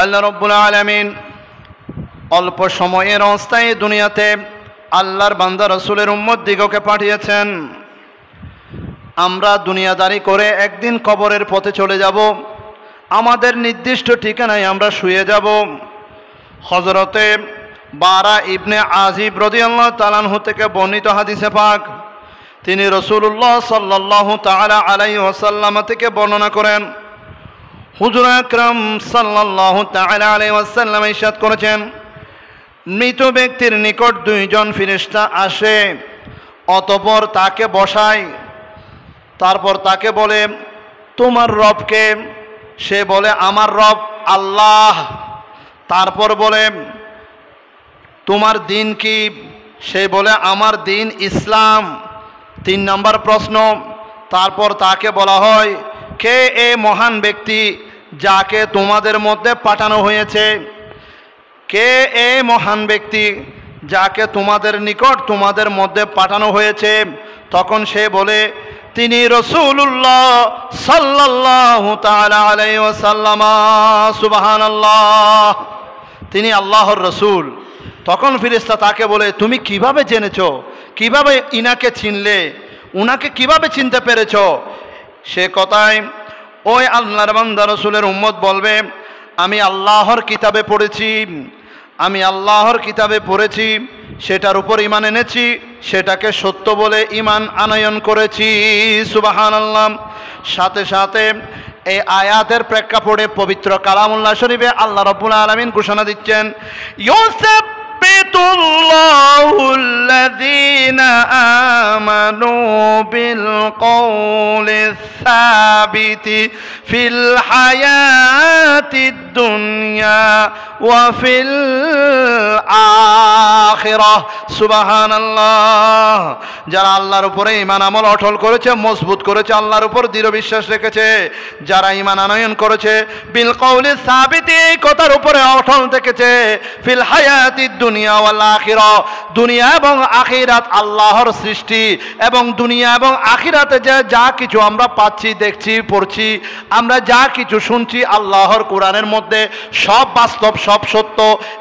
আল্লাহ রাব্বুল আলামিন অল্প সময়ের অবস্থায় দুনিয়াতে আল্লাহর বান্দা রাসূলের উম্মত দিগকে পাঠিয়েছেন। আমরা দুনিয়াদারি করে একদিন কবরের পথে চলে যাব, আমাদের নির্দিষ্ট ঠিকানায় আমরা শুয়ে যাব। হযরতে বারা ইবনে আজিব রাদিয়াল্লাহু তাআলা আনহু থেকে বর্ণিত হাদিসে পাক, তিনি রাসূলুল্লাহ সাল্লাল্লাহু তাআলা আলাইহি ওয়াসাল্লাম থেকে বর্ণনা করেন, হুজুর আকরাম সাল্লাল্লাহু তাআলা আলাইহি ওয়াসাল্লাম ইরশাদ করেছেন, মৃত ব্যক্তির নিকট দুইজন ফেরেশতা আসে, অতঃপর তাকে বসায়, তারপর তাকে বলে তোমার রব কে? সে বলে আমার রব আল্লাহ। তারপর বলে তোমার দিন কি? সে বলে আমার দিন ইসলাম। 3 নম্বর প্রশ্ন, তারপর তাকে বলা হয় কে এ মহান ব্যক্তি যাকে তোমাদের মধ্যে পাঠানো হয়েছে? কে এ মহান ব্যক্তি যাকে তোমাদের নিকট তোমাদের মধ্যে পাঠানো হয়েছে? তখন সে বলে তিনি রাসূলুল্লাহ সাল্লাল্লাহু তাআলা আলাইহি ওয়াসাল্লাম। সুবহানাল্লাহ, তিনি আল্লাহর রাসূল। তখন ফেরেশতা তাকে বলে তুমি কিভাবে জেনেছো? কিভাবে ইনাকে চিনলে? উনাকে কিভাবে চিনতে পেরেছো? সে কথায় ওই আল্লাহর বান্দা রাসূলের উম্মত বলবে আমি আল্লাহর কিতাবে পড়েছি, আমি আল্লাহর কিতাবে পড়েছি, সেটার উপর ঈমান এনেছি, সেটাকে সত্য বলে ঈমান আনয়ন করেছি। সুবহানাল্লাহ। সাথে সাথে এই আয়াতের প্রেক্ষাপটে পবিত্র কালামুল্লাহ শরীফে আল্লাহ রাব্বুল আলামিন ঘোষণা দিচ্ছেন, ইউসাব্বিতুল্লাহু আল্লাযীনা আমানু বিল কওলিস সাবিতি ফিল হায়াতিদ দুনিয়া ওয়া ফিল আখিরাহ। সুবহানাল্লাহ। যারা আল্লাহর উপরে ঈমান আমল অটল করেছে, মজবুত করেছে, আল্লাহর উপর দৃঢ় বিশ্বাস রেখেছে, যারা ঈমান আনয়ন করেছে বিল কওলিস সাবিতি, এই কথার উপরে অটল থেকেছে, ফিল হায়াতিদ দুনিয়া ওয়াল আখিরাহ, দুনিয়া এবং আখিরাত আল্লাহর সৃষ্টি, এবং দুনিয়া এবং আখিরাতে যা কিছু আমরা পাচ্ছি, দেখছি, পড়ছি, আমরা যা কিছু শুনছি আল্লাহর কোরআনের মধ্যে সব বাস্তব, সব সত্য।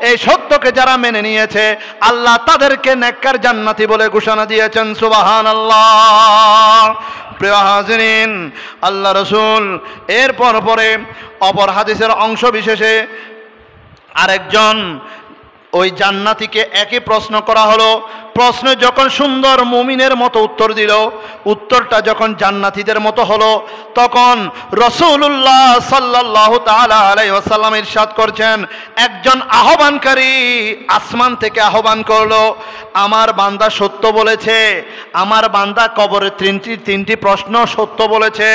এই সত্যকে যারা মেনে নিয়েছে আল্লাহ তাদেরকে নেককার জান্নাতি বলে ঘোষণা দিয়েছেন। সুবহানাল্লাহ। প্রিয় হাজিরিন, আল্লাহ রাসূল এরপর পরে অপর হাদিসের অংশ বিশেষে আরেকজন ওই জান্নাতীকে একই প্রশ্ন করা হলো। প্রশ্ন যখন সুন্দর মুমিনের মতো উত্তর দিল, উত্তরটা যখন জান্নাতীদের মতো হলো, তখন রাসূলুল্লাহ সাল্লাল্লাহু তাআলা আলাইহি ওয়াসাল্লাম ইরশাদ করছেন, একজন আহ্বানকারী আসমান থেকে আহ্বান করলো, আমার বান্দা সত্য বলেছে, আমার বান্দা কবরের তিনটি প্রশ্ন সত্য বলেছে,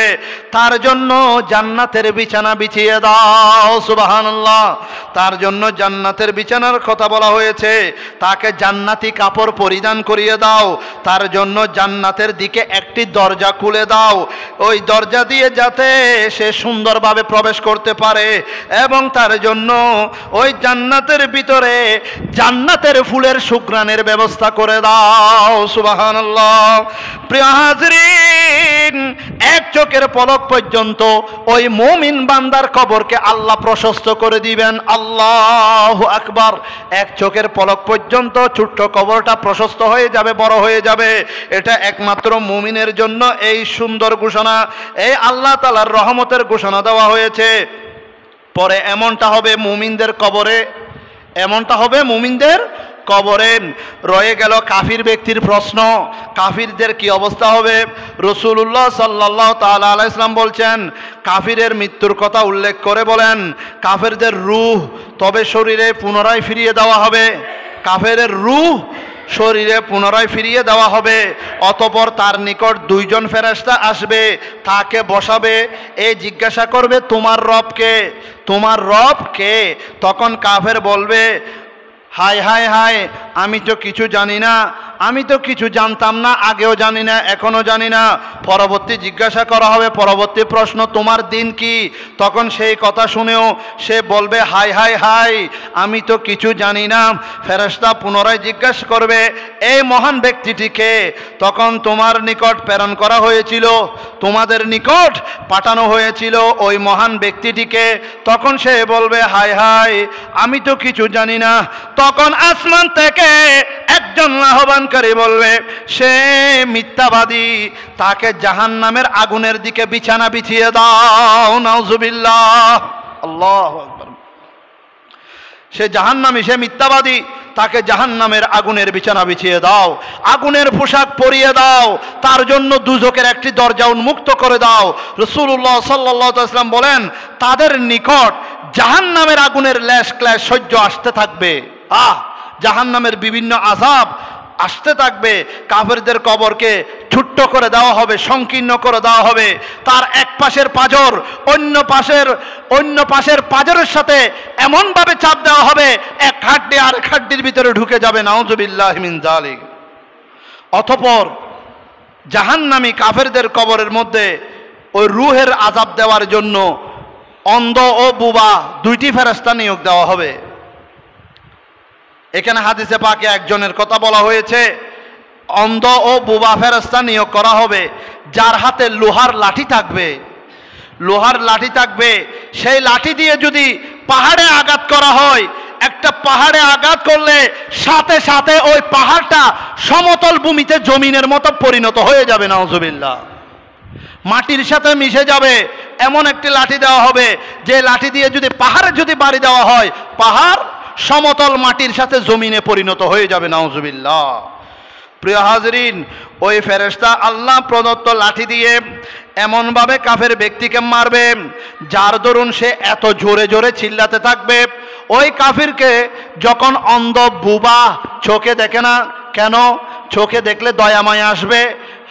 তার জন্য জান্নাতের বিছানা বিছিয়ে দাও। সুবহানাল্লাহ। তার জন্য জান্নাতের বিছানার কথা বলা হয়েছে, তাকে জান্নাতি কাপড় পরিধান করিয়ে দাও, তার জন্য জান্নাতের দিকে একটি দরজা খুলে দাও, ওই দরজা দিয়ে যাতে সে সুন্দরভাবে প্রবেশ করতে পারে, এবং তার জন্য ওই জান্নাতের ভিতরে জান্নাতের ফুলের সুঘ্রাণের ব্যবস্থা করে দাও। সুবহানাল্লাহ। প্রিয় হাজরিন, এক চোখের পলক পর্যন্ত ওই মুমিন বান্দার কবরকে আল্লাহ প্রশস্ত করে দিবেন। আল্লাহু আকবার। এক চোখের পলক পর্যন্ত ছোট্ট কবরটা প্রশস্ত হয়ে যাবে, বড় হয়ে যাবে। এটা একমাত্র মুমিনের জন্য এই সুন্দর ঘোষণা, এই আল্লাহ তাআলার রহমতের ঘোষণা দেওয়া হয়েছে। পরে এমনটা হবে মুমিনদের কবরে, এমনটা হবে মুমিনদের কবরে। রয়ে গেল কাফির ব্যক্তির প্রশ্ন, কাফিরদের কি অবস্থা হবে? রাসূলুল্লাহ সাল্লাল্লাহু তাআলা আলাইহি সাল্লাম বলছেন, কাফিরের মৃত্যুর কথা উল্লেখ করে বলেন, কাফিরদের রূহ তবে শরীরে পুনরায় ফিরিয়ে দেওয়া হবে, কাফেরের রূহ শরীরে পুনরায় ফিরিয়ে দেওয়া হবে। অতঃপর তার নিকট দুইজন ফেরেশতা আসবে, তাকে বসাবে, এই জিজ্ঞাসা করবে তোমার রব কে? তোমার রব কে? তখন কাফের বলবে হায় হায় হায়, আমি তো কিছু জানি না, আমি তো কিছু জানতাম না, আগেও জানি না, এখনো জানি না। পরবর্তী জিজ্ঞাসা করা হবে, পরবর্তী প্রশ্ন, তোমার দিন কি? তখন সেই কথা শুনেও সে বলবে হাই হাই হাই, আমি তো কিছু জানি না। ফেরেশতা পুনরায় জিজ্ঞাসা করবে, এই মহান ব্যক্তিটিকে তখন তোমার নিকট প্রেরণ করা হয়েছিল, তোমাদের নিকট পাঠানো হয়েছিল ওই মহান ব্যক্তিটিকে। তখন সে বলবে হাই হাই, আমি তো কিছু জানি না। তখন আসমান থেকে একজন আহ্বানকারী বলবে, সে মিথ্যাবাদী, তাকে জাহান্নামের আগুনের দিকে বিছানা বিছিয়ে দাও। নাউজুবিল্লাহ, আল্লাহু আকবার। সে জাহান্নামী, সে মিথ্যাবাদী, তাকে জাহান্নামের আগুনের বিছানা বিছিয়ে দাও, আগুনের পোশাক পরিয়ে দাও, তার জন্য দুজকের একটি দরজা উন্মুক্ত করে দাও। রাসূলুল্লাহ সাল্লাল্লাহু আলাইহি ওয়াসাল্লাম বলেন, তাদের নিকট জাহান্নামের আগুনের ল্যাশ ক্ল্যাশ সহ্য আসতে থাকবে। জাহান্নামের বিভিন্ন আযাব আসতে থাকবে। কাফেরদের কবরকে ছোট্ট করে দেওয়া হবে, সংকীর্ণ করে দেওয়া হবে। তার এক পাশের পাঁজর অন্য পাশের পাঁজরের সাথে এমনভাবে চাপ দেওয়া হবে, এক হাড্ডি আরেক হাড্ডির ভিতরে ঢুকে যাবে। নাউজুবিল্লাহি মিন যালিক। অতঃপর জাহান্নামী কাফেরদের কবরের মধ্যে ওই রূহের আযাব দেওয়ার জন্য অন্ধ ও বুবা দুইটি ফেরেশতা নিয়োগ দেওয়া হবে। এখানে হাদিসে পাকে একজনের কথা বলা হয়েছে, অন্ধ ও বুবা ফেরেশতা নিয়োগ করা হবে, যার হাতে লোহার লাঠি থাকবে। লোহার লাঠি থাকবে, সেই লাঠি দিয়ে যদি পাহাড়ে আঘাত করা হয়, একটা পাহাড়ে আঘাত করলে সাথে সাথে ওই পাহাড়টা সমতল ভূমিতে জমিনের মতো পরিণত হয়ে যাবে। নাউজুবিল্লাহ, মাটির সাথে মিশে যাবে। এমন একটি লাঠি দেওয়া হবে, যে লাঠি দিয়ে যদি পাহাড়ে যদি বাড়ি দেওয়া হয়, পাহাড় সমতল মাটির সাথে জমিনে পরিণত হয়ে যাবে। নাউজুবিল্লাহ। প্রিয় হাজরিন, ওই ফেরেশতা আল্লাহ প্রদত্ত লাঠি দিয়ে এমনভাবে কাফের ব্যক্তিকে মারবে, যার দরুন সে এত জোরে জোরে চিল্লাতে থাকবে, ওই কাফিরকে যখন অন্ধ বুবা চোখে দেখে না, কেন? চোখে দেখলে দয়া মায়া আসবে,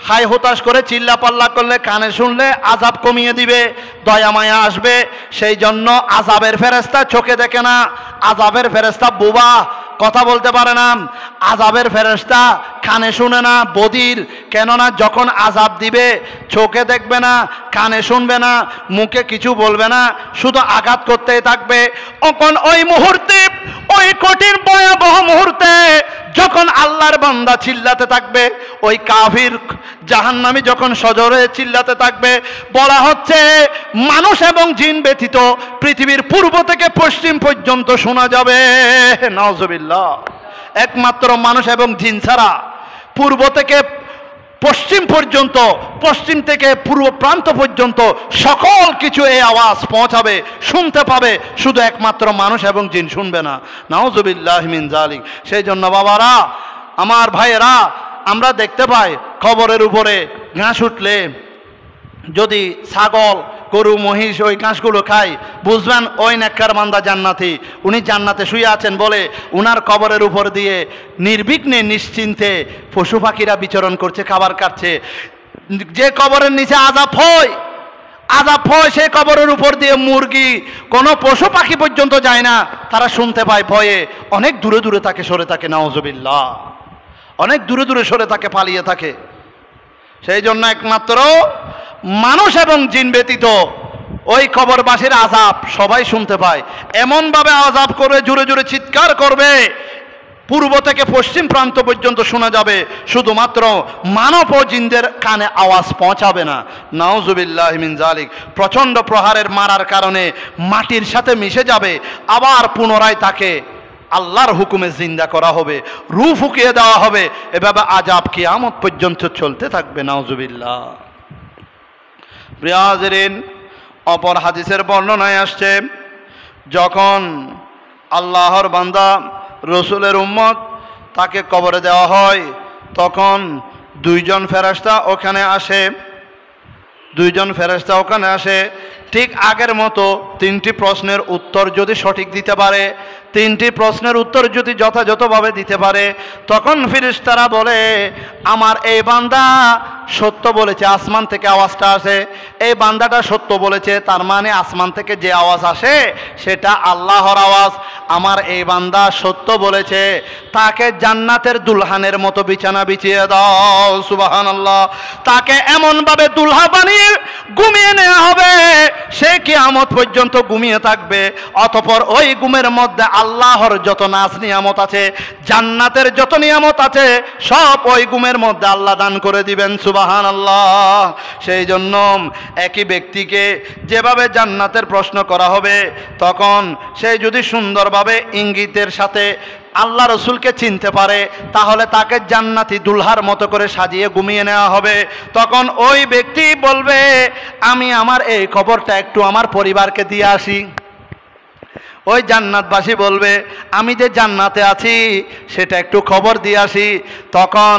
হাই হতাশ করে চিল্লা পাল্লা করলে, কানে শুনলে আযাব কমিয়ে দিবে, দয়া মায়া আসবে। সেই জন্য আযাবের ফেরেশতা চোখে দেখে না, আযাবের ফেরেশতা বুবা, কথা বলতে পারে না, আযাবের ফেরেশতা কানে শুনে না, বধির। কেননা যখন আযাব দিবে চোখে দেখবে না, কানে শুনবে না, মুখে কিছু বলবে না, শুধু আঘাত করতেই থাকবে। তখন ওই মুহূর্তে, ওই কঠিন ভয়াবহ মুহূর্তে যখন আল্লাহর বান্দা চিল্লাতে থাকবে, ওই কাফির জাহান্নামী যখন সজোরে চিল্লাতে থাকবে, বলা হচ্ছে মানুষ এবং জিন ব্যতীত পৃথিবীর পূর্ব থেকে পশ্চিম পর্যন্ত শোনা যাবে। নাউজুবিল্লাহ। একমাত্র মানুষ এবং জিন ছাড়া পূর্ব থেকে পশ্চিম পর্যন্ত, পশ্চিম থেকে পূর্ব প্রান্ত পর্যন্ত সকল কিছু এই আওয়াজ পৌঁছাবে, শুনতে পাবে, শুধু একমাত্র মানুষ এবং জিন শুনবে না। নাউজুবিল্লাহি মিন যালিক। সেই জন্য বাবারা, আমার ভাইয়েরা, আমরা দেখতে পাই কবরের উপরে ঘাস উঠলে যদি ছাগল, গরু, মহিষ ওই ঘাসগুলো খায়, বুঝবেন ওই নেককার বান্দা জান্নাতি, উনি জান্নাতে শুয়ে আছেন বলে উনার কবরের উপর দিয়ে নির্বিঘ্নে নিশ্চিন্তে পশু পাখিরা বিচরণ করছে, খাবার খাচ্ছে। যে কবরের নিচে আযাব হয়, সেই কবরের উপর দিয়ে মুরগি, কোনো পশু পাখি পর্যন্ত যায় না, তারা শুনতে পায় ভয়ে, অনেক দূরে দূরে থাকে, সরে থাকে। নাউজুবিল্লাহ। অনেক দূরে দূরে সরে থাকে, পালিয়ে থাকে। সেই জন্য একমাত্র মানুষ এবং জিন ব্যতীত ওই কবরবাসীর আযাব সবাই শুনতে পায়। এমনভাবে আযাব করে জোরে জোরে চিৎকার করবে, পূর্ব থেকে পশ্চিম প্রান্ত পর্যন্ত শোনা যাবে, শুধুমাত্র মানব ও জিনদের কানে আওয়াজ পৌঁছাবে না। নাউজুবিল্লাহি মিন যালিক। প্রচণ্ড প্রহারের মারার কারণে মাটির সাথে মিশে যাবে, আবার পুনরায় তাকে আল্লাহর হুকুমে জিন্দা করা হবে, রূহ ফুঁকিয়ে দেওয়া হবে। এভাবে আযাব কিয়ামত পর্যন্ত চলতে থাকবে। নাউজুবিল্লাহ। প্রিয় হাজেরিন, অপর হাদিসের বর্ণনায় আসছে, যখন আল্লাহর বান্দা রসুলের উম্মত তাকে কবরে দেওয়া হয়, তখন দুইজন ফেরেশতা ওখানে আসে। ঠিক আগের মতো তিনটি প্রশ্নের উত্তর যদি সঠিক দিতে পারে, তিনটি প্রশ্নের উত্তর যদি যথাযথভাবে দিতে পারে, তখন ফেরেশতারা বলে, আমার এই বান্দা সত্য বলেছে, আসমান থেকে আওয়াজটা আসে। এই বান্দাটা সত্য বলেছে, তার মানে আসমান থেকে যে আওয়াজ আসে সেটা আল্লাহর আওয়াজ। আমার এই বান্দা সত্য বলেছে, তাকে জান্নাতের দুলহানের মতো বিছানা বিছিয়ে দাও। সুবহানাল্লাহ। তাকে এমনভাবে দুলহা বানিয়ে ঘুমিয়ে নেওয়া হবে, সে কিয়ামত পর্যন্ত ঘুমিয়ে থাকবে। অতঃপর ওই ঘুমের মধ্যে আল্লাহর যত নাজ নিয়ামত আছে, জান্নাতের যত নিয়ামত আছে, সব ওই ঘুমের মধ্যে আল্লাহ দান করে দিবেন। সুবহানাল্লাহ। সেই জন্য একই ব্যক্তিকে যেভাবে জান্নাতের প্রশ্ন করা হবে, তখন সে যদি সুন্দরভাবে ইঙ্গিতের সাথে আল্লাহ রসুলকে চিনতে পারে, তাহলে তাকে জান্নাতি দুলহার মতো করে সাজিয়ে ঘুমিয়ে নেওয়া হবে। তখন ওই ব্যক্তি বলবে, আমি আমার এই খবরটা একটু আমার পরিবারকে দিয়ে আসি। ওই জান্নাতবাসী বলবে, আমি যে জান্নাতে আছি সেটা একটু খবর দিয়ে আসি। তখন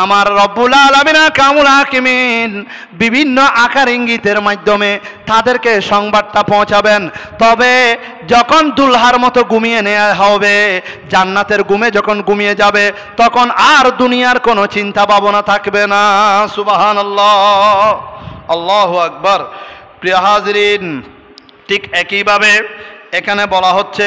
আমার রব্বুল আলামিন কামুল হাকিমিন বিভিন্ন আকার ইঙ্গিতের মাধ্যমে তাদেরকে সংবাদটা পৌঁছাবেন। তবে যখন দুলহার মতো ঘুমিয়ে নেওয়া হবে, জান্নাতের ঘুমে যখন ঘুমিয়ে যাবে, তখন আর দুনিয়ার কোনো চিন্তা ভাবনা থাকবে না। সুবহানাল্লাহ, আল্লাহু আকবার। প্রিয় হাজরিন, ঠিক একইভাবে এখানে বলা হচ্ছে,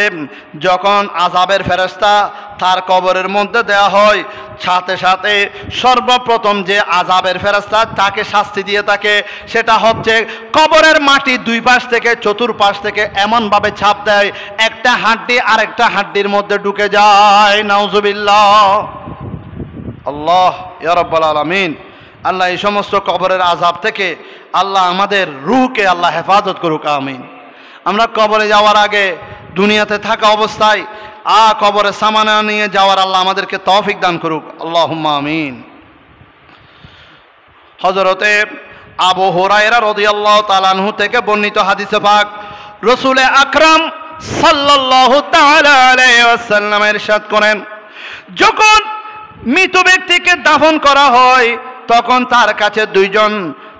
যখন আযাবের ফেরেশতা তার কবরের মধ্যে দেওয়া হয়, সাথে সাথে সর্বপ্রথম যে আযাবের ফেরেশতা তাকে শাস্তি দিয়ে থাকে, সেটা হচ্ছে কবরের মাটি দুই পাশ থেকে চতুর্পাশ থেকে এমনভাবে ছাপ দেয়, একটা হাড্ডি আরেকটা হাড্ডির মধ্যে ঢুকে যায়। নাউজুবিল্লাহ। আল্লাহ ইয়া রাব্বাল আলামিন। আল্লাহ এই সমস্ত কবরের আযাব থেকে আল্লাহ আমাদের রূহকে আল্লাহ হেফাজত করুক। আমিন। আমরা কবরে যাওয়ার আগে দুনিয়াতে থাকা অবস্থায় কবরে সামানা নিয়ে যাওয়ার আল্লাহ আমাদেরকে তৌফিক দান করুক। আল্লাহুম্মা আমিন। হযরতে আবু হুরায়রা রাদিয়াল্লাহু তাআলা আনহু থেকে বর্ণিত হাদিসে পাক, রাসূল আকরাম সাল্লাল্লাহু তাআলা আলাইহি ওয়াসাল্লাম ইরশাদ করেন, যখন মৃত ব্যক্তিকে দাফন করা হয়, তখন তার কাছে দুইজন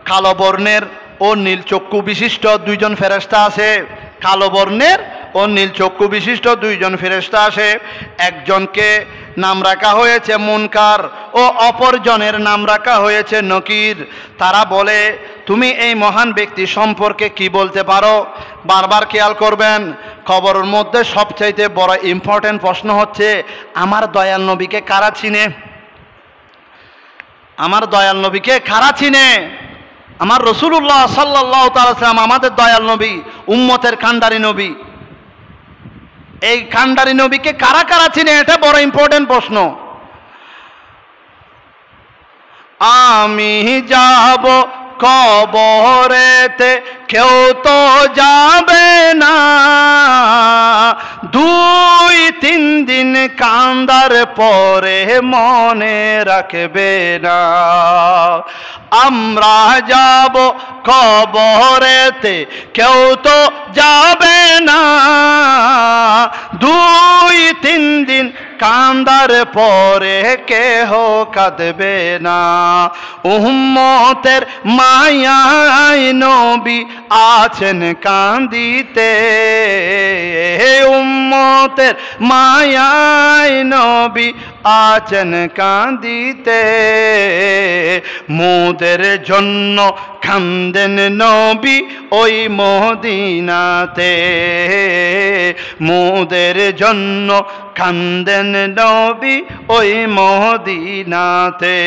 কালো বর্ণের ও নীল চক্ষু বিশিষ্ট দুইজন ফেরেশতা আছে। কালো বর্ণের ও নীল চক্ষু বিশিষ্ট দুইজন ফেরেশতা আসে। একজনকে নাম রাখা হয়েছে মুনকার ও অপরজনের নাম রাখা হয়েছে নকির। তারা বলে, তুমি এই মহান ব্যক্তি সম্পর্কে কি বলতে পারো? বারবার খেয়াল করবেন, কবরের মধ্যে সবচাইতে বড় ইম্পর্টেন্ট প্রশ্ন হচ্ছে, আমার দয়াল নবীকে কারা চিনে? আমার দয়াল নবীকে কারা চিনে? আমার রাসূলুল্লাহ সাল্লাল্লাহু তাআলা সাল্লাম আমাদের দয়াল নবী, উম্মতের কান্ডারি নবী। এই কান্ডারি নবীকে কারা কারা চিনে? এটা বড় ইম্পর্টেন্ট প্রশ্ন। আমি যাব কবরেতে, কেউ তো যাবে না, 2-3 দিন কান্দার পরে মনে রাখবে না। আমরা যাব কবরেতে, কেউ তো যাবে না, 2-3 দিন কান্দার পরে কেহ কাঁদবে না। উম্মতের মায়ায় নবী আছেন কান্দিতে, উম্মতের মায়ায় নবী আছেন কান্দিতে। মোদের জন্য কান্দেন নবী ওই মদিনাতে, মোদের জন্য কান্দেন নবী ওই মদিনাতে।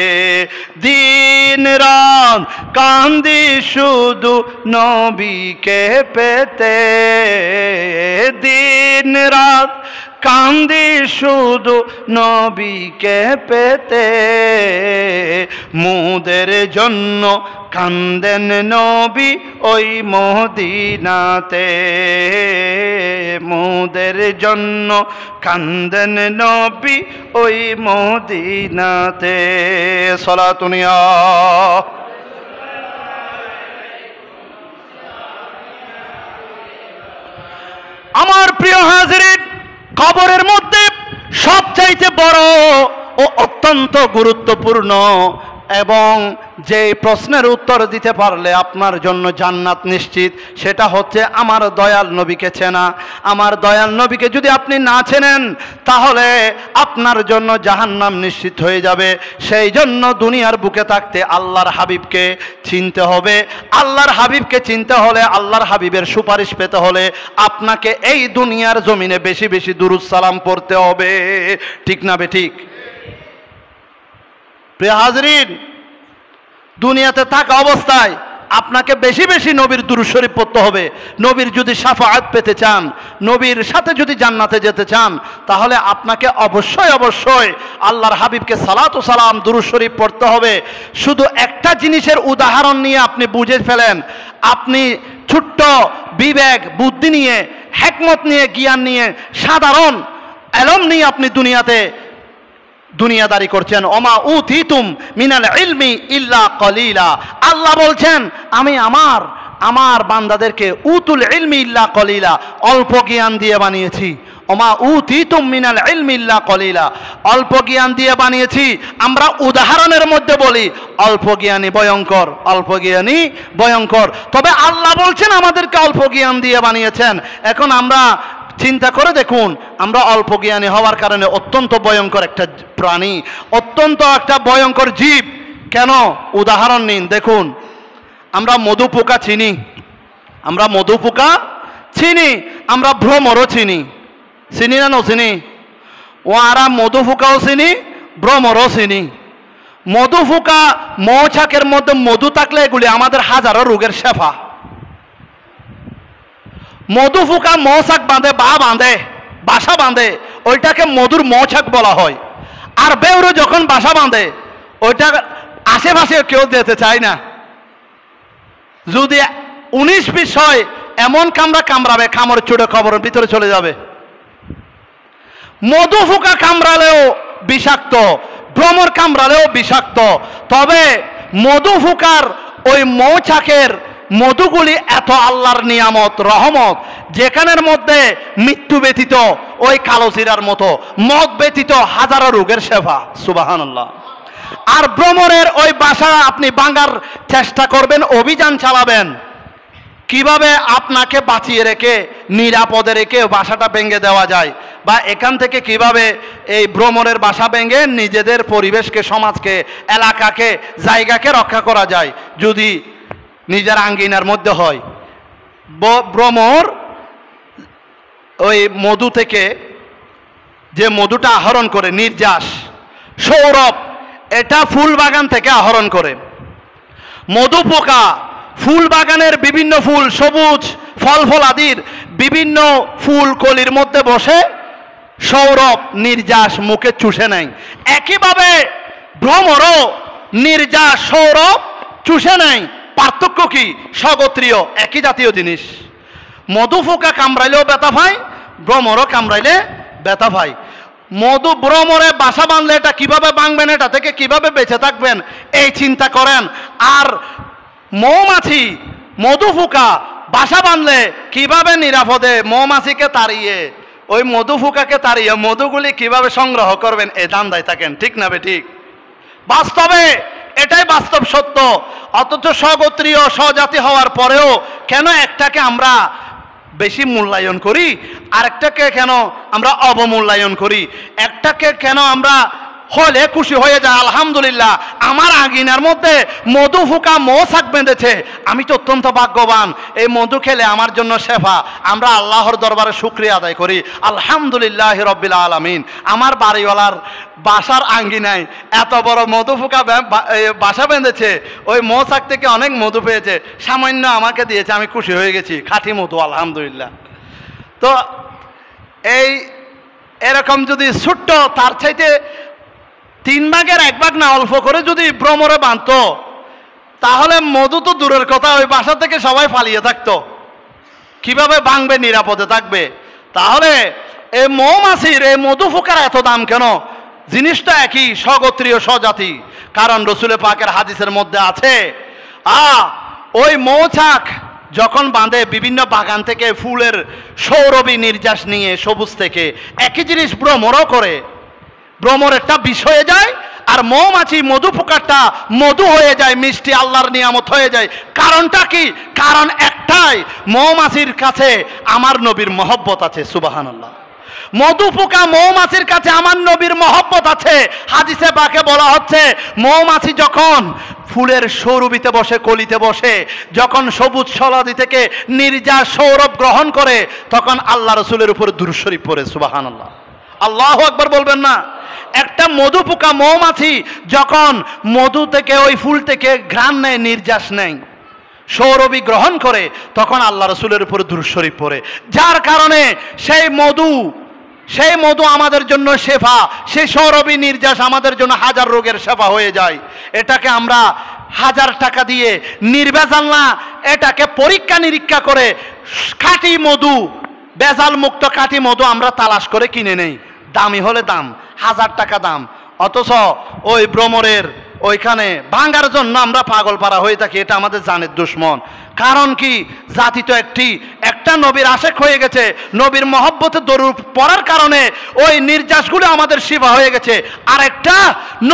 দিন রাত কান্দি শুধু নবীকে পেতে, দিন রাত কান্দি শুধু নবীকে পেতে। মোদের জন্য কান্দেন নবী ওই মদিনাতে, মোদের জন্য কান্দেন নবী ওই মদিনাতে। সালাতুনিয়া। আমার প্রিয় হাজিরিন, কবরের মধ্যে সবচাইতে বড় ও অত্যন্ত গুরুত্বপূর্ণ এবং যে প্রশ্নের উত্তর দিতে পারলে আপনার জন্য জান্নাত নিশ্চিত, সেটা হচ্ছে আমার দয়াল নবীকে চেনা। আমার দয়াল নবীকে যদি আপনি না চেনেন তাহলে আপনার জন্য জাহান্নাম নিশ্চিত হয়ে যাবে। সেই জন্য দুনিয়ার বুকে থাকতে আল্লাহর হাবিবকে চিনতে হবে। আল্লাহর হাবিবকে চিনতে হলে, আল্লাহর হাবিবের সুপারিশ পেতে হলে আপনাকে এই দুনিয়ার জমিনে বেশি বেশি দুরূদ সালাম পড়তে হবে। ঠিক না বেঠিক? প্রিয় হাজরিন, দুনিয়াতে থাকা অবস্থায় আপনাকে বেশি বেশি নবীর দুরূদ শরীফ পড়তে হবে। নবীর যদি শাফাআত পেতে চান, নবীর সাথে যদি জান্নাতে যেতে চান, তাহলে আপনাকে অবশ্যই অবশ্যই আল্লাহর হাবিবকে সালাত ও সালাম দুরূদ শরীফ পড়তে হবে। শুধু একটা জিনিসের উদাহরণ নিয়ে আপনি বুঝে ফেলেন, আপনি ছোট্ট বিবেক বুদ্ধি নিয়ে, হিকমত নিয়ে, জ্ঞান নিয়ে, সাধারণ এলম নিয়ে আপনি দুনিয়াদারি করছেন। ওমা উতিতুম মিনাল ইলমি ইল্লা কলিলা। আল্লাহ বলছেন আমি আমার বান্দাদেরকে উতুল ইলমি ইল্লা কলিলা, অল্প জ্ঞান দিয়ে বানিয়েছি। ওমা উতিতুম মিনাল ইলমি ইল্লা কলিলা, অল্প জ্ঞান দিয়ে বানিয়েছি। আমরা উদাহরণের মধ্যে বলি অল্প জ্ঞানী ভয়ঙ্কর, অল্প জ্ঞানী ভয়ঙ্কর। তবে আল্লাহ বলছেন আমাদেরকে অল্প জ্ঞান দিয়ে বানিয়েছেন। এখন আমরা চিন্তা করে দেখুন, আমরা অল্প জ্ঞানী হওয়ার কারণে অত্যন্ত ভয়ঙ্কর একটা প্রাণী, অত্যন্ত একটা ভয়ঙ্কর জীব। কেন? উদাহরণ নিন, দেখুন আমরা মধু পোকা চিনি, আমরা মধু পোকা চিনি, আমরা ভ্রমরও চিনি। চিনি না চিনি? ও আরা মধু পোকাও চিনি, ভ্রমরও চিনি। মধু পোকা, মৌচাকের মধ্যে মধু থাকলে এগুলি আমাদের হাজারো রোগের শেফা। মধু পোকা মৌচাক বাঁধে, বাসা বাঁধে, ওইটাকে মধুর মৌচাক বলা হয়। আর বেউরে যখন বাসা বাঁধে, ওইটা আশেপাশে কেউ যেতে চায় না। যদি 19-20 হয়, এমন কামড়াবে, কামড় চুড়ে খবরের ভিতরে চলে যাবে। মধু পোকা কামড়ালেও বিষাক্ত, ভ্রমর কামড়ালেও বিষাক্ত। তবে মধু পোকার ওই মৌচাকের মধুগুলি এত আল্লাহর নিয়ামত, রহমত, যেখানের মধ্যে মৃত্যু ব্যতীত ওই কালো জিরার মতো, মদ ব্যতীত হাজারো রোগের সেবা। সুবহানাল্লাহ। আর ভ্রমরের ওই বাসা আপনি ভাঙার চেষ্টা করবেন, অভিযান চালাবেন, কিভাবে আপনাকে বাঁচিয়ে রেখে, নিরাপদে রেখে বাসাটা ভেঙে দেওয়া যায়, বা এখান থেকে কিভাবে এই ভ্রমরের বাসা ভেঙে নিজেদের পরিবেশকে, সমাজকে, এলাকাকে, জায়গাকে রক্ষা করা যায় যদি নিজের আঙ্গিনার মধ্যে হয়। ভ্রমর ওই মধু থেকে যে মধুটা আহরণ করে, নির্যাস, সৌরভ, এটা ফুল বাগান থেকে আহরণ করে। মধু পোকা ফুল বাগানের বিভিন্ন ফুল, সবুজ ফল ফলাদির বিভিন্ন ফুল কলির মধ্যে বসে সৌরভ, নির্যাস মুখে চুষে নেয়। একইভাবে ভ্রমরও নির্যাস, সৌরভ চুষে নেয়। পার্থক্য কি? স্বগোত্রীয়, একই জাতীয় জিনিস। মধু পোকা কামড়াইলেও ব্যথা পায়, ভ্রমরও কামড়াইলে ব্যথা পায়। মধু ভ্রমরে বাসা বাঁধলে এটা কিভাবে ভাঙবেন, এটা থেকে কিভাবে বেঁচে থাকবেন, এই চিন্তা করেন। আর মৌমাছি, মধু পোকা বাসা বাঁধলে কিভাবে নিরাপদে মৌমাছিকে তাড়িয়ে, ওই মধু পোকাকে তাড়িয়ে মধুগুলি কিভাবে সংগ্রহ করবেন, এই ধান্দায় থাকেন। ঠিক না বে ঠিক? বাস্তবে এটাই বাস্তব সত্য। অথচ স্বগোত্রীয়, স্বজাতি হওয়ার পরেও কেন একটাকে আমরা বেশি মূল্যায়ন করি, আরেকটাকে কেন আমরা অবমূল্যায়ন করি? একটাকে কেন আমরা হলে খুশি হয়ে যায়, আলহামদুলিল্লাহ আমার আঙিনার মধ্যে মধু পোকা মৌচাক বেঁধেছে, আমি তো অত্যন্ত ভাগ্যবান, এই মধু খেলে আমার জন্য শেফা। আমরা আল্লাহর দরবারে শুকরিয়া আদায় করি, আলহামদুলিল্লাহ রব্বিল আলামিন, আমার বাড়িওয়ালার বাসার আঙ্গিনায় এত বড় মধু পোকা বাসা বেঁধেছে, ওই মৌচাক থেকে অনেক মধু পেয়েছে, সামান্য আমাকে দিয়েছে, আমি খুশি হয়ে গেছি, খাঁটি মধু, আলহামদুলিল্লাহ। তো এরকম যদি ছোট্ট, তার চাইতে 3 ভাগের 1 ভাগ না অল্প করে যদি ভ্রমরে বাঁধত, তাহলে মধু তো দূরের কথা, ওই বাসা থেকে সবাই পালিয়ে থাকতো। কিভাবে ভাঙবে, নিরাপদে থাকবে? তাহলে এই মৌমাছির, এই মধু পোকার এত দাম কেন? জিনিসটা একই, স্বগোত্রীয়, স্বজাতি। কারণ রসুল পাকের হাদিসের মধ্যে আছে, ওই মৌচাক যখন বাঁধে বিভিন্ন বাগান থেকে ফুলের সৌরভী নির্যাস নিয়ে, সবুজ থেকে, একই জিনিস ভ্রমরও করে। ভ্রমরেরটা বিষ হয়ে যায়, আর মৌমাছি মধু পোকাটা মধু হয়ে যায়, মিষ্টি আল্লাহর নিয়ামত হয়ে যায়। কারণটা কি? কারণ একটাই, মৌমাছির কাছে আমার নবীর মহব্বত আছে। সুবহানাল্লাহ। মধু পোকা মৌমাছির কাছে আমার নবীর মহব্বত আছে। হাদিসে পাকে বলা হচ্ছে, মৌমাছি যখন ফুলের সৌরভীতে বসে, কলিতে বসে, যখন সবুজ সলাদি থেকে নির্যাস সৌরভ গ্রহণ করে, তখন আল্লাহ রসুলের উপর দুরূদ শরীফ পড়ে। সুবহানাল্লাহ। আল্লাহু আকবার বলবেন না? একটা মধু পোকা মৌমাছি যখন মধু থেকে, ওই ফুল থেকে ঘ্রাণ নেয়, নির্যাস নেয়, সৌরভী গ্রহণ করে, তখন আল্লাহ রসুলের উপর দুরূদ শরীফ পড়ে। যার কারণে সেই মধু আমাদের জন্য শেফা, সেই সৌরভী নির্যাস আমাদের জন্য হাজার রোগের শেফা হয়ে যায়। এটাকে আমরা 1000 টাকা দিয়ে নির্ভেজাল না, এটাকে পরীক্ষা নিরীক্ষা করে খাঁটি মধু, বেজাল মুক্ত খাঁটি মধু আমরা তালাশ করে কিনে নেই। দামি হলে দাম, 1000 টাকা দাম। অথচ ওই ভ্রমরের ওইখানে ভাঙার জন্য আমরা পাগল পারা হয়ে থাকি। এটা আমাদের জানের দুশ্মন। কারণ কি? জাতি তো একটা নবীর আশেক হয়ে গেছে, নবীর মহব্বতে দরুদ পড়ার কারণে ওই নির্যাসগুলো আমাদের শিফা হয়ে গেছে। আর একটা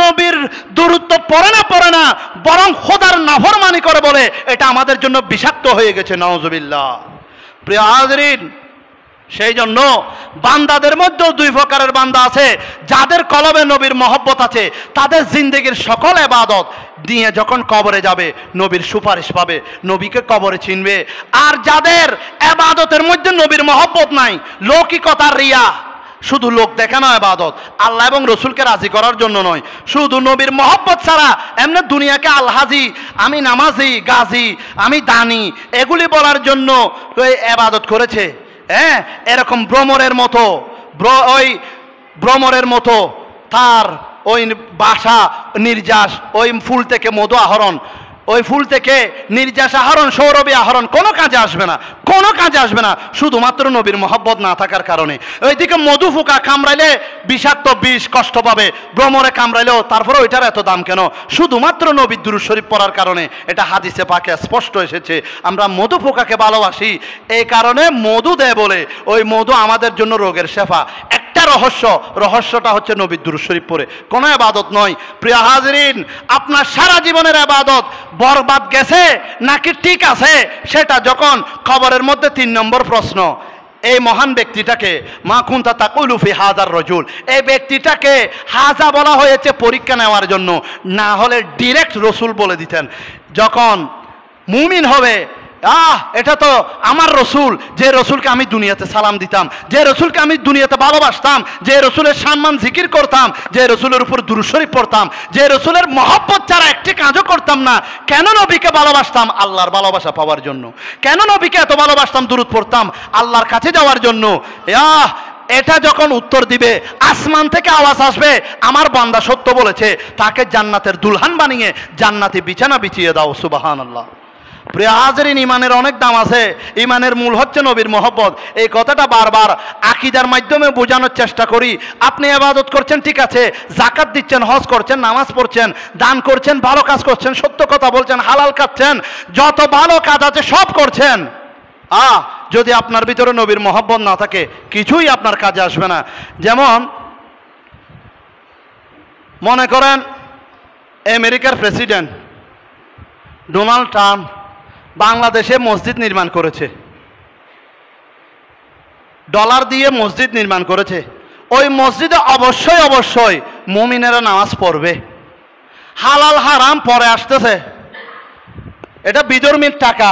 নবীর দরুদ তো পড়ে না, বরং খোদার নাফরমানি করে বলে, এটা আমাদের জন্য বিষাক্ত হয়ে গেছে। নাউজুবিল্লাহ। প্রিয় হাজরিন, সেই জন্য বান্দাদের মধ্যেও 2 প্রকারের বান্দা আছে, যাদের কলবে নবীর মহব্বত আছে, তাদের জিন্দেগির সকল ইবাদত দিয়ে যখন কবরে যাবে নবীর সুপারিশ পাবে, নবীকে কবরে চিনবে। আর যাদের ইবাদতের মধ্যে নবীর মহব্বত নাই, লৌকিকতার রিয়া, শুধু লোক দেখানো ইবাদত, আল্লাহ এবং রসুলকে রাজি করার জন্য নয়, শুধু নবীর মহব্বত ছাড়া এমনি দুনিয়াকে আলহাজি, আমি নামাজি, গাজী, আমি দানি, এগুলি বলার জন্য ইবাদত করেছে। হ্যাঁ, এরকম ভ্রমরের মতো তার ওই বাসা নির্যাস, ওই ফুল থেকে মধু আহরণ, ওই ফুল থেকে নির্যাস আহরণ, সৌরভী আহরণ কোনো কাজে আসবে না, শুধুমাত্র নবীর মহব্বত না থাকার কারণে। ওইদিকে মধু পোকা কামড়াইলে বিষাক্ত বিষ কষ্ট পাবে, ভ্রমরে কামড়াইলেও তারপরে ওইটার এত দাম কেন? শুধুমাত্র নবীর দুরূদ শরীফ পড়ার কারণে। এটা হাদিসে পাকে স্পষ্ট এসেছে। আমরা মধু পোকাকে ভালোবাসি, এই কারণে মধু দেয় বলে ওই মধু আমাদের জন্য রোগের শেফা। একটা রহস্যটা হচ্ছে নবীর দুরূদ শরীফ পড়ে, কোনো ইবাদত নয়। প্রিয় হাজরিন, আপনার সারা জীবনের ইবাদত বরবাদ গেছে নাকি ঠিক আছে, সেটা যখন কবরের মধ্যে 3 নম্বর প্রশ্ন, এই মহান ব্যক্তিটাকে মা কুনতা তাকুলু ফি হাযার রাজুল, এই ব্যক্তিটাকে হাজা বলা হয়েছে পরীক্ষা নেওয়ার জন্য, না হলে ডিরেক্ট রসুল বলে দিতেন। যখন মুমিন হবে, এটা তো আমার রসুল, যে রসুলকে আমি দুনিয়াতে সালাম দিতাম, যে রসুলকে আমি দুনিয়াতে ভালোবাসতাম, যে রসুলের সম্মান জিকির করতাম, যে রসুলের উপর দুরূদ শরীফ পড়তাম, যে রসুলের মহব্বত ছাড়া একটি কাজও করতাম না। কেন নবীকে ভালোবাসতাম? আল্লাহর ভালোবাসা পাওয়ার জন্য। কেন নবীকে এত ভালোবাসতাম, দুরূদ পড়তাম? আল্লাহর কাছে যাওয়ার জন্য। এটা যখন উত্তর দিবে, আসমান থেকে আওয়াজ আসবে, আমার বান্দা সত্য বলেছে, তাকে জান্নাতের দুলহান বানিয়ে জান্নাতি বিছানা বিছিয়ে দাও। সুবহানাল্লাহ। প্রিয় হাজরিন, ইমানের অনেক দাম আছে। ইমানের মূল হচ্ছে নবীর মহব্বত। এই কথাটা বারবার আকীদার মাধ্যমে বোঝানোর চেষ্টা করি। আপনি ইবাদত করছেন, ঠিক আছে, যাকাত দিচ্ছেন, হজ করছেন, নামাজ পড়ছেন, দান করছেন, ভালো কাজ করছেন, সত্য কথা বলছেন, হালাল খাচ্ছেন, যত ভালো কাজ আছে সব করছেন, যদি আপনার ভিতরে নবীর মহব্বত না থাকে, কিছুই আপনার কাজে আসবে না। যেমন মনে করেন আমেরিকার প্রেসিডেন্ট ডোনাল্ড ট্রাম্প বাংলাদেশে মসজিদ নির্মাণ করেছে, ডলার দিয়ে মসজিদ নির্মাণ করেছে। ওই মসজিদে অবশ্যই মুমিনেরা নামাজ পড়বে। হালাল হারাম পরে আসতেছে, এটা বিধর্মীর টাকা,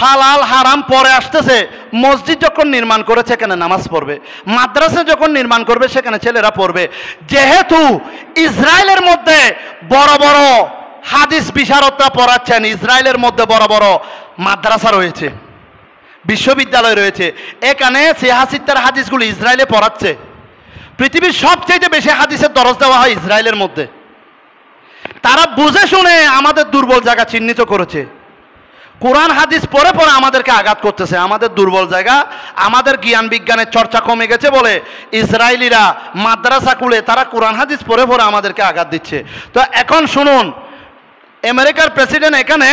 হালাল হারাম পরে আসতেছে। মসজিদ যখন নির্মাণ করেছে, সেখানে নামাজ পড়বে। মাদ্রাসা যখন নির্মাণ করবে, সেখানে ছেলেরা পড়বে। যেহেতু ইসরায়েলের মধ্যে বড় বড় হাদিস বিশারদরা পড়াচ্ছেন, ইসরায়েলের মধ্যে বড় বড় মাদ্রাসা রয়েছে, বিশ্ববিদ্যালয় রয়েছে, এখানে সিহাসিত্তার হাদিসগুলো ইসরায়েলে পড়াচ্ছে। পৃথিবীর সবচেয়ে বেশি হাদিসের দরজ দেওয়া হয় ইসরায়েলের মধ্যে। তারা বুঝে শুনে আমাদের দুর্বল জায়গা চিহ্নিত করেছে। কোরআন হাদিস পড়ে পড়ে আমাদেরকে আঘাত করতেছে। আমাদের দুর্বল জায়গা, আমাদের জ্ঞান বিজ্ঞানের চর্চা কমে গেছে বলে ইসরায়েলিরা মাদ্রাসা খুলে তারা কোরআন হাদিস পড়ে পড়ে আমাদেরকে আঘাত দিচ্ছে। তো এখন শুনুন, আমেরিকার প্রেসিডেন্ট এখানে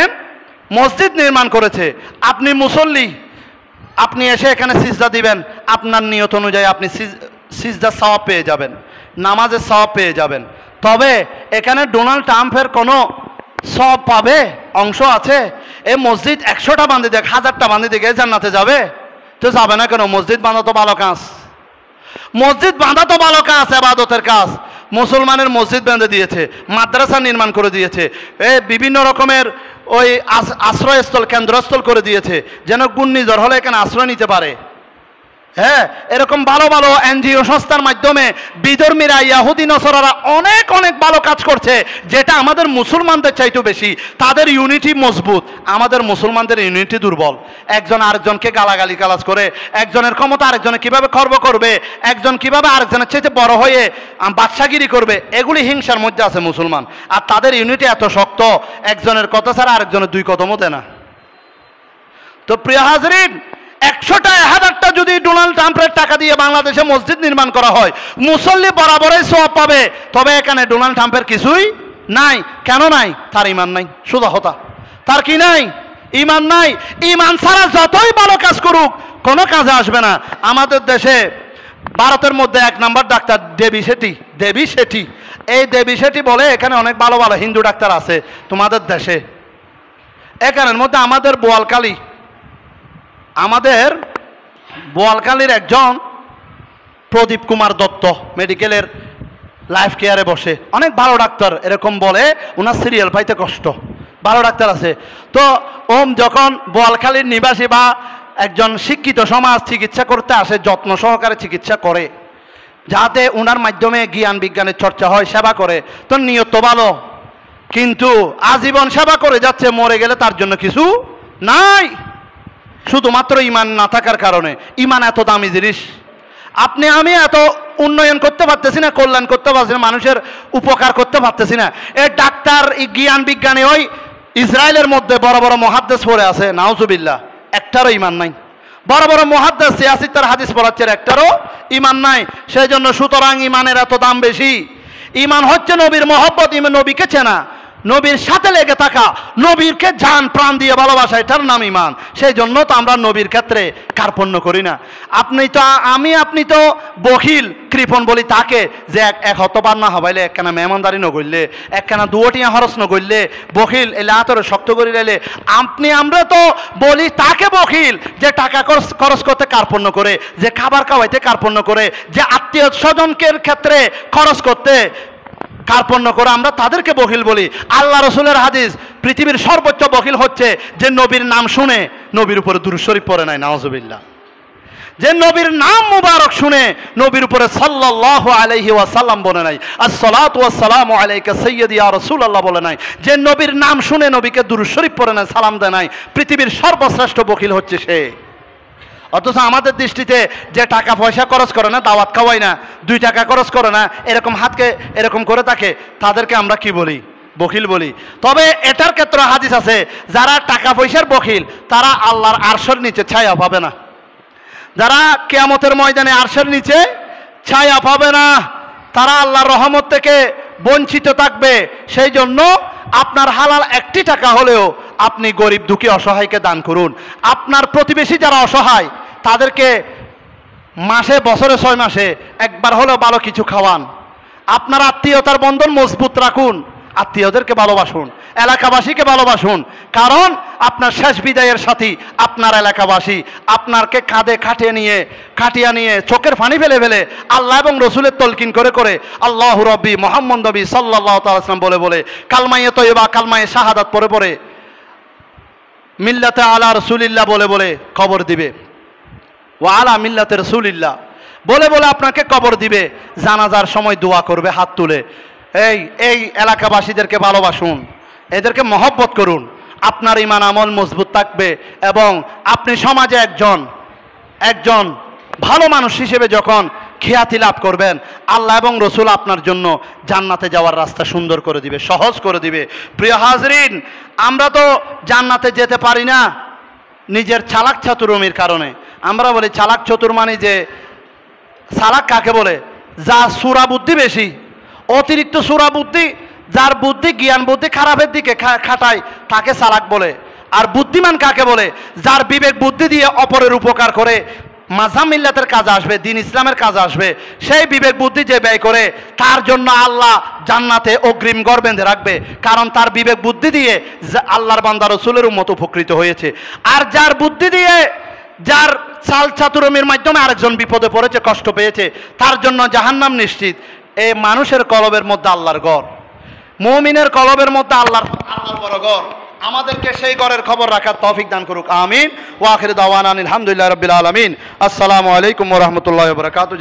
মসজিদ নির্মাণ করেছে। আপনি মুসল্লি, আপনি এসে এখানে সিজদা দিবেন, আপনার নিয়ত অনুযায়ী আপনি সিজদার সওয়াব পেয়ে যাবেন। নামাজের সওয়াব পেয়ে যাবেন। তবে এখানে ডোনাল্ড ট্রাম্পের কোনো সওয়াব পাবে অংশ আছে? এই মসজিদ 100টা বান্ধি দেখ, 1000টা বান্ধি দেখে জান্নাতে যাবে? তো যাবে না কেন? মসজিদ বাঁধা তো ভালো কাজ, মসজিদ বাঁধা তো ভালো কাজ, ইবাদতের কাজ। মুসলমানের মসজিদ বেঁধে দিয়েছে, মাদ্রাসা নির্মাণ করে দিয়েছে, বিভিন্ন রকমের ওই আশ্রয়স্থল, কেন্দ্রস্থল করে দিয়েছে, যেন ঘূর্ণিঝড় হলে এখানে আশ্রয় নিতে পারে। হ্যাঁ, এরকম ভালো ভালো এনজিও সংস্থার মাধ্যমে বিধর্মীরা, ইয়াহুদি নসরারা অনেক অনেক ভালো কাজ করছে, যেটা আমাদের মুসলমানদের চাইতেও বেশি। তাদের ইউনিটি মজবুত, আমাদের মুসলমানদের ইউনিটি দুর্বল। একজন আরেকজনকে গালাগালি গালাজ করে, একজনের ক্ষমতা আরেকজনে কিভাবে খর্ব করবে, একজন কিভাবে আরেকজনের চাইতে বড় হয়ে বাদশাগিরি করবে, এগুলি হিংসার মধ্যে আছে মুসলমান। আর তাদের ইউনিটি এত শক্ত, একজনের কথা ছাড়া আরেকজনের দুই কদমও দেয় না। তো প্রিয় হাজরিন, 100টা 1000টা যদি ডোনাল্ড ট্রাম্পের টাকা দিয়ে বাংলাদেশে মসজিদ নির্মাণ করা হয়, মুসল্লি বরাবরই সওয়াব পাবে। তবে এখানে ডোনাল্ড ট্রাম্পের কিছুই নাই। কেন নাই? তার ঈমান নাই, সোজা কথা। তার কি নাই? ঈমান নাই। ঈমান ছাড়া যতই ভালো কাজ করুক কোনো কাজে আসবে না। আমাদের দেশে ভারতের মধ্যে 1 নাম্বার ডাক্তার দেবী শেঠি। এই দেবী শেঠি বলে এখানে অনেক ভালো ভালো হিন্দু ডাক্তার আছে তোমাদের দেশে। এখানের মধ্যে আমাদের বোয়ালখালীর একজন প্রদীপ কুমার দত্ত মেডিকেলের লাইফ কেয়ারে বসে, অনেক ভালো ডাক্তার। এরকম বলে ওনার সিরিয়াল পাইতে কষ্ট, ভালো ডাক্তার আছে। তো যখন বোয়ালখালীর নিবাসী বা একজন শিক্ষিত সমাজ চিকিৎসা করতে আসে, যত্ন সহকারে চিকিৎসা করে যাতে ওনার মাধ্যমে জ্ঞান বিজ্ঞানের চর্চা হয়, সেবা করে, তো নিয়ত তো ভালো, কিন্তু আজীবন সেবা করে যাচ্ছে, মরে গেলে তার জন্য কিছু নাই, শুধুমাত্র ঈমান না থাকার কারণে। ঈমান এত দামি জিনিস, আপনি আমি এত উন্নয়ন করতে পারতেছি না, কল্যাণ করতে পারছি না, মানুষের উপকার করতে পারতেছি না। এই ডাক্তার, এই জ্ঞান বিজ্ঞানী ওই ইসরায়েলের মধ্যে বড় বড় মুহাদ্দিস পড়ে আছে, নাউজুবিল্লাহ, একটারও ঈমান নাই। বড় বড় মুহাদ্দিস সিয়াসিত্তার হাদিস পড়াচ্ছে, একটারও ঈমান নাই। সেই জন্য সুতরাং ঈমানের এত দাম বেশি। ঈমান হচ্ছে নবীর মহব্বত, নবীকে চেনা, নবীর সাথে লেগে থাকা, নবীরকে জান প্রাণ দিয়ে ভালোবাসা, এটার নাম ঈমান। সেই জন্য তো আমরা নবীর ক্ষেত্রে কার্পণ্য করি না। আপনি তো বখিল কৃপণ বলি তাকে, যে এক হতবার না হবাইলে, একখানা মেহমানদারি নগরলে, একখানা দুটিয়া হরস নগরলে, বখিল এলে আতরে শক্ত করি লাইলে। আমরা তো বলি তাকে বখিল, যে টাকা খরচ করতে কার্পণ্য করে, যে খাবার খাওয়াইতে কার্পণ্য করে, যে আত্মীয় স্বজনকের ক্ষেত্রে খরচ করতে কার্পণ্য করে, আমরা তাদেরকে বখিল বলি। আল্লাহ রসুলের হাদিস, পৃথিবীর সর্বোচ্চ বখিল হচ্ছে যে নবীর নাম শুনে নবীর উপরে দুরূদ শরীফ পড়ে নাই, নাউজুবিল্লাহ। যে নবীর নাম মুবারক শুনে নবীর উপরে সাল্লাল্লাহু আলাইহি ওয়াসাল্লাম বলে নাই, আসসালাতু ওয়াসসালামু আলাইকা সাইয়্যিদি ইয়া রাসূলুল্লাহ বলে নাই, যে নবীর নাম শুনে নবীকে দুরূদ শরীফ পড়ে নাই, সালাম দেয় নাই, পৃথিবীর সর্বশ্রেষ্ঠ বখিল হচ্ছে সে। অথচ আমাদের দৃষ্টিতে যে টাকা পয়সা খরচ করে না, দাওয়াত খাওয়ায় না, 2 টাকা খরচ করে না, এরকম হাতকে এরকম করে থাকে, তাদেরকে আমরা কি বলি? বখিল বলি। তবে এটার ক্ষেত্রে হাদিস আছে, যারা টাকা পয়সার বখিল তারা আল্লাহর আরশের নিচে ছায়া পাবে না, যারা কিয়ামতের ময়দানে আরশের নিচে ছায়া পাবে না, তারা আল্লাহর রহমত থেকে বঞ্চিত থাকবে। সেই জন্য আপনার হালাল 1টি টাকা হলেও আপনি গরিব দুঃখী অসহায়কে দান করুন। আপনার প্রতিবেশী যারা অসহায় তাদেরকে মাসে, বছরে 6 মাসে একবার হলেও ভালো কিছু খাওয়ান। আপনার আত্মীয়তার বন্ধন মজবুত রাখুন, আত্মীয়দেরকে ভালোবাসুন, এলাকাবাসীকে ভালোবাসুন। কারণ আপনার শেষ বিদায়ের সাথী আপনার এলাকাবাসী। আপনাকে কাঁধে খাটিয়ে নিয়ে চোখের পানি ফেলে ফেলে আল্লাহ এবং রসুলের তলকিন করে করে আল্লাহু রব্বি মুহাম্মদ নবী সাল্লাল্লাহু তাআলা সাল্লাম বলে বলে কালমায়ে তয়্যিবা, কালমায়ে শাহাদাত পড়ে পড়ে মিল্লাতে আলা রাসূলিল্লাহ বলে বলে কবর দিবে, ওয়া আলা মিল্লাতে রাসূলিল্লাহ বলে বলে আপনাকে কবর দিবে। জানাজার সময় দোয়া করবে হাত তুলে। এই এলাকাবাসীদেরকে ভালোবাসুন, এদেরকে মহব্বত করুন, আপনার ঈমান আমল মজবুত থাকবে এবং আপনি সমাজে একজন ভালো মানুষ হিসেবে যখন খ্যাতি লাভ করবেন, আল্লাহ এবং রসুল আপনার জন্য জান্নাতে যাওয়ার রাস্তা সুন্দর করে দিবে, সহজ করে দিবে। প্রিয় হাজরিন, আমরা তো জান্নাতে যেতে পারি না নিজের চালাক চাতুরমির কারণে। আমরা বলি চালাক চতুর মানে যে, চালাক কাকে বলে? যা সুরা বুদ্ধি বেশি, অতিরিক্ত সুরা বুদ্ধি, যার বুদ্ধি জ্ঞান বুদ্ধি খারাপের দিকে খাটায় তাকে চালাক বলে। আর বুদ্ধিমান কাকে বলে? যার বিবেক বুদ্ধি দিয়ে অপরের উপকার করে, মাযহাব মিল্লাতের কাজে আসবে, দিন ইসলামের কাজে আসবে, সেই বিবেক বুদ্ধি যে ব্যয় করে তার জন্য আল্লাহ জান্নাতে অগ্রিম ঘর বেঁধে রাখবে, কারণ তার বিবেক বুদ্ধি দিয়ে আল্লাহর বান্দা রাসূলের উম্মত উপকৃত হয়েছে। আর যার বুদ্ধি দিয়ে, যার চাল চাতুরমির মাধ্যমে আরেকজন বিপদে পড়েছে, কষ্ট পেয়েছে, তার জন্য জাহান্নাম নিশ্চিত। এই মানুষের কলবের মধ্যে আল্লাহর ঘর, মুমিনের কলবের মধ্যে আল্লাহর বড় ঘর। আমাদেরকে সেই ঘরের খবর রাখার তৌফিক দান করুক, আমিন। ওয়া আখিরু দাওয়ানা আলহামদুলিল্লাহি রাব্বিল আলামিন। আসসালামু আলাইকুম ওয়া রাহমাতুল্লাহি ওয়া বারাকাতুহু।